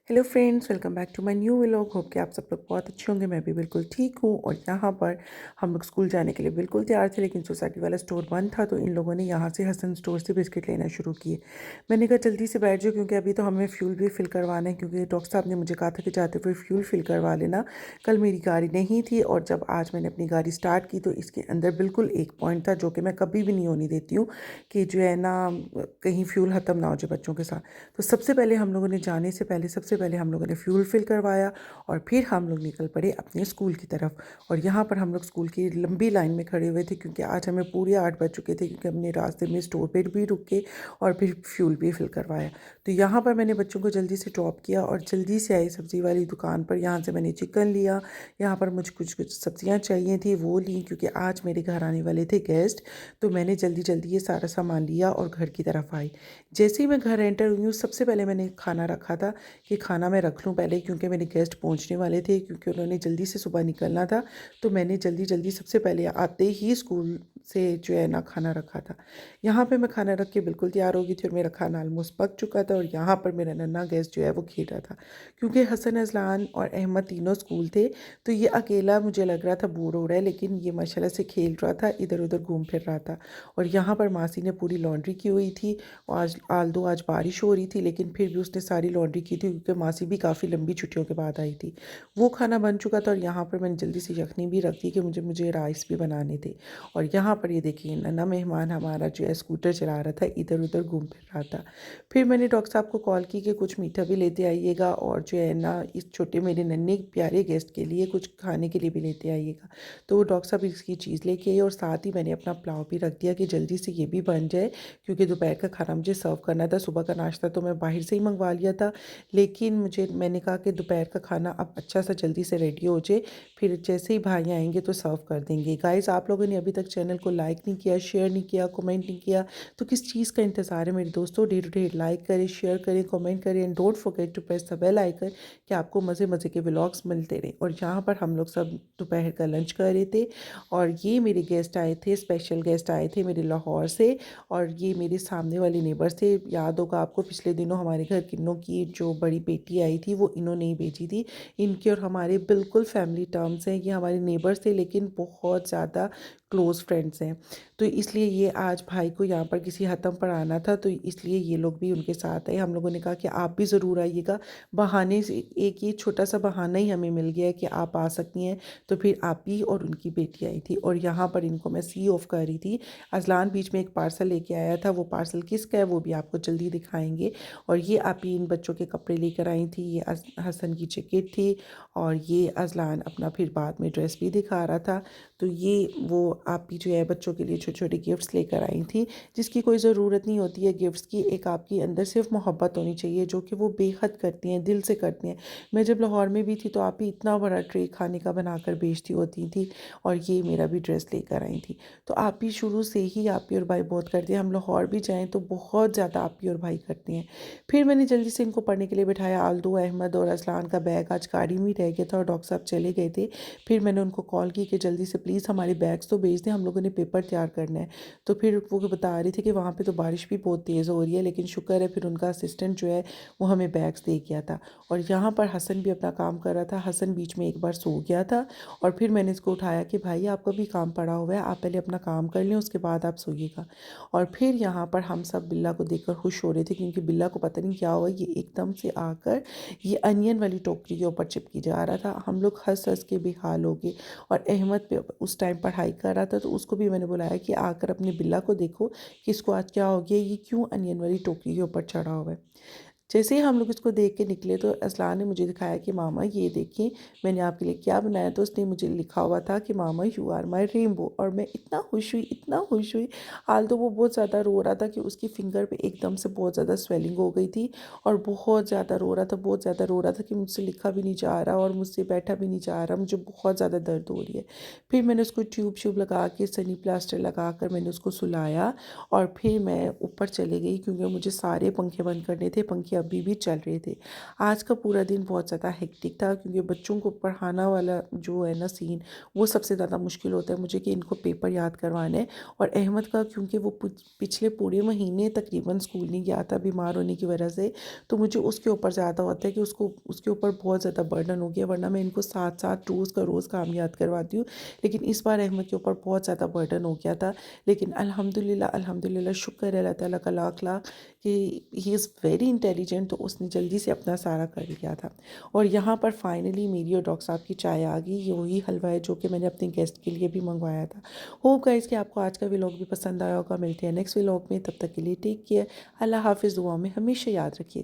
Hello friends, welcome back to my new vlog. Hope कि आप सब लोग बहुत अच्छे होंगे। मैं भी बिल्कुल ठीक हूँ। और यहाँ पर हम लोग स्कूल जाने के लिए बिल्कुल तैयार थे, लेकिन सोसाइटी वाला स्टोर बंद था, तो इन लोगों ने यहाँ से हसन स्टोर से बिस्किट लेना शुरू किए। मैंने कहा जल्दी से बैठ जाओ, क्योंकि अभी तो हमें फ्यूल भी फिल करवाना है, क्योंकि डॉक्टर साहब ने मुझे कहा था कि जाते हुए फ्यूल फिल करवा लेना। कल मेरी गाड़ी नहीं थी, और जब आज मैंने अपनी गाड़ी स्टार्ट की तो इसके अंदर बिल्कुल एक पॉइंट था जो कि मैं कभी भी नहीं होने देती हूँ, कि जो है ना कहीं फ्यूल ख़त्म ना हो जाए बच्चों के साथ। तो सबसे पहले हम लोगों ने जाने से पहले सबसे पहले हम लोगों ने फ्यूल फिल करवाया, और फिर हम लोग निकल पड़े अपने स्कूल की तरफ। और यहाँ पर हम लोग स्कूल की लंबी लाइन में खड़े हुए थे, क्योंकि आज हमें पूरे 8 बज चुके थे, क्योंकि हमने रास्ते में स्टोर पर भी रुके और फिर फ्यूल भी फिल करवाया। तो यहाँ पर मैंने बच्चों को जल्दी से ड्रॉप किया और जल्दी से आई सब्ज़ी वाली दुकान पर। यहाँ से मैंने चिकन लिया, यहाँ पर मुझे कुछ कुछ सब्जियाँ चाहिए थी वो ली, क्योंकि आज मेरे घर आने वाले थे गेस्ट। तो मैंने जल्दी जल्दी ये सारा सामान लिया और घर की तरफ आई। जैसे ही मैं घर एंटर हुई हूँ, सबसे पहले मैंने खाना रखा था कि खाना मैं रख लूँ पहले, क्योंकि मेरे गेस्ट पहुँचने वाले थे, क्योंकि उन्होंने जल्दी से सुबह निकलना था। तो मैंने जल्दी जल्दी सबसे पहले आते ही स्कूल से जो है ना खाना रखा था। यहाँ पे मैं खाना रख के बिल्कुल तैयार हो गई थी, और मेरा खाना ऑलमोस्ट पक चुका था। और यहाँ पर मेरा नन्हा गेस्ट जो है वो खेल रहा था, क्योंकि हसन, अजलान और अहमद तीनों स्कूल थे। तो ये अकेला मुझे लग रहा था बोर हो रहा है, लेकिन ये माशाल्लाह से खेल रहा था, इधर उधर घूम फिर रहा था। और यहाँ पर मासी ने पूरी लॉन्ड्री की हुई थी। आज आल्दो आज बारिश हो रही थी, लेकिन फिर भी उसने सारी लॉन्ड्री की थी, क्योंकि मासी भी काफ़ी लंबी छुट्टियों के बाद आई थी। वो खाना बन चुका था, और यहाँ पर मैंने जल्दी से यखनी भी रख दी कि मुझे मुझे राइस भी बनाने थे। और यहाँ पर ये देखिए नन्हा मेहमान हमारा जो है स्कूटर चला रहा था, इधर उधर घूम फिर रहा था। फिर मैंने डॉक्टर साहब को कॉल की कि कुछ मीठा भी लेते आइएगा, और जो है ना इस छोटे मेरे नन्हे प्यारे गेस्ट के लिए कुछ खाने के लिए भी लेते आइएगा। तो वो डॉक्टर साहब इसकी चीज़ लेके आए, और साथ ही मैंने अपना पुलाव भी रख दिया कि जल्दी से ये भी बन जाए, क्योंकि दोपहर का खाना मुझे सर्व करना था। सुबह का नाश्ता तो मैं बाहर से ही मंगवा लिया था, लेकिन मैंने कहा कि दोपहर का खाना अब अच्छा सा जल्दी से रेडी हो जाए, फिर जैसे ही भाई आएंगे तो सर्व कर देंगे। गाइस, आप लोगों ने अभी तक चैनल को लाइक नहीं किया, शेयर नहीं किया, कमेंट नहीं किया, तो किस चीज़ का इंतज़ार है मेरे दोस्तों? ढेर ढेर लाइक करें, शेयर करें, कमेंट करें, and don't forget to press the bell icon, कि आपको मज़े मज़े के व्लॉग्स मिलते रहे। और यहाँ पर हम लोग सब दोपहर का लंच कर रहे थे, और ये मेरे गेस्ट आए थे, स्पेशल गेस्ट आए थे मेरे लाहौर से। और ये मेरे सामने वाले नेबर्स थे। याद होगा आपको, पिछले दिनों हमारे घर किन्नों की जो बड़ी बेटी आई थी वो इन्होंने ही भेजी थी। इनके और हमारे बिल्कुल फैमिली टर्म्स हैं। ये हमारे नेबर्स थे, लेकिन बहुत ज़्यादा क्लोज़ फ्रेंड्स हैं। तो इसलिए ये आज भाई को यहाँ पर किसी हतम पर आना था, तो इसलिए ये लोग भी उनके साथ आए। हम लोगों ने कहा कि आप भी ज़रूर आइएगा। बहाने से एक ये छोटा सा बहाना ही हमें मिल गया है कि आप आ सकती हैं। तो फिर आप ही और उनकी बेटी आई थी, और यहाँ पर इनको मैं सी ऑफ कर रही थी। अजलान बीच में एक पार्सल लेके आया था, वो पार्सल किसका है वो भी आपको जल्दी दिखाएंगे। और ये आप ही इन बच्चों के कपड़े लेकर आई थी। ये हसन की जैकेट थी, और ये अजलान अपना फिर बाद में ड्रेस भी दिखा रहा था। तो ये वो आप ही जो है बच्चों के लिए छोटे छोटे गिफ्ट्स लेकर आई थी, जिसकी कोई ज़रूरत नहीं होती है गिफ्ट्स की। एक आपकी अंदर सिर्फ मोहब्बत होनी चाहिए, जो कि वो बेहद करती हैं, दिल से करती हैं। मैं जब लाहौर में भी थी तो आप ही इतना बड़ा ट्रे खाने का बनाकर बेचती होती थी, और ये मेरा भी ड्रेस लेकर आई थी। तो आप ही शुरू से ही आप ही और भाई बहुत करते हैं। हम लाहौर भी जाएँ तो बहुत ज़्यादा आप ही और भाई करते हैं। फिर मैंने जल्दी से इनको पढ़ने के लिए बिठाया। आल्दो, अहमद और अजलान का बैग आज गाड़ी में ही रह गया था, और डॉक्टर साहब चले गए थे। फिर मैंने उनको कॉल की कि जल्दी से प्लीज़ हमारे बैग्स तो भेज दें, हम लोगों ने पेपर तैयार करना है। तो फिर वो बता रही थी कि वहाँ पे तो बारिश भी बहुत तेज़ हो रही है, लेकिन शुक्र है फिर उनका असिस्टेंट जो है वो हमें बैग्स दे गया था। और यहाँ पर हसन भी अपना काम कर रहा था। हसन बीच में एक बार सो गया था, और फिर मैंने इसको उठाया कि भाई आपका भी काम पड़ा हुआ है, आप पहले अपना काम कर लें, उसके बाद आप सोइएगा। और फिर यहाँ पर हम सब बिल्ला को देखकर खुश हो रहे थे, क्योंकि बिल्ला को पता नहीं क्या हुआ, ये एकदम से आकर ये अनियन वाली टोकरी के ऊपर चिपकी जा रहा था। हम लोग हंस हंस के बेहाल हो गए। और अहमद पे उस टाइम पढ़ाई कर रहा था, तो उसको भी मैंने बुलाया कि आकर अपने बिल्ला को देखो कि इसको आज क्या हो गया, ये क्यों अनियन वाली टोकरी के ऊपर चढ़ा हुआ है। जैसे ही हम लोग इसको देख के निकले, तो असलान ने मुझे दिखाया कि मामा ये देखिए मैंने आपके लिए क्या बनाया। तो उसने मुझे लिखा हुआ था कि मामा यू आर माई रेनबो। और मैं इतना खुश हुई, इतना खुश हुई। हाल तो वो बहुत ज़्यादा रो रहा था कि उसकी फिंगर पे एकदम से बहुत ज़्यादा स्वेलिंग हो गई थी, और बहुत ज़्यादा रो रहा था, बहुत ज़्यादा रो रहा था कि मुझसे लिखा भी नहीं जा रहा और मुझसे बैठा भी नहीं जा रहा, मुझे बहुत ज़्यादा दर्द हो रही है। फिर मैंने उसको ट्यूब श्यूब लगा के सनी प्लास्टर लगा कर मैंने उसको सुलाया, और फिर मैं ऊपर चले गई, क्योंकि मुझे सारे पंखे बंद करने थे। पंखे अभी भी चल रहे थे। आज का पूरा दिन बहुत ज़्यादा हेक्टिक था क्योंकि बच्चों को पढ़ाना वाला जो है ना सीन, वो सबसे ज़्यादा मुश्किल होता है मुझे कि इनको पेपर याद करवाने हैं। और अहमद का क्योंकि वो पिछले पूरे महीने तकरीबन स्कूल नहीं गया था बीमार होने की वजह से, तो मुझे उसके ऊपर ज़्यादा होता है कि उसको उसके ऊपर बहुत ज़्यादा बर्डन हो गया, वरना मैं इनको साथ साथ रोज़ का रोज़ काम याद करवाती हूँ। लेकिन इस बार अहमद के ऊपर बहुत ज़्यादा बर्डन हो गया था। लेकिन अल्हम्दुलिल्लाह अल्हम्दुलिल्लाह शुक्र है अल्लाह ताला का लाख लाख कि ही इज़ वेरी इंटेलिजेंट, तो उसने जल्दी से अपना सारा कर लिया था। और यहाँ पर फाइनली मेरी और डॉक्टर साहब की चाय आ गई। ये वही हलवा है जो कि मैंने अपने गेस्ट के लिए भी मंगवाया था। होप गाइस कि आपको आज का व्लॉग भी पसंद आया होगा। मिलते हैं नेक्स्ट व्लॉग में, तब तक के लिए टेक केयर। अल्लाह हाफिज़। दुआ में हमेशा याद रखिएगा।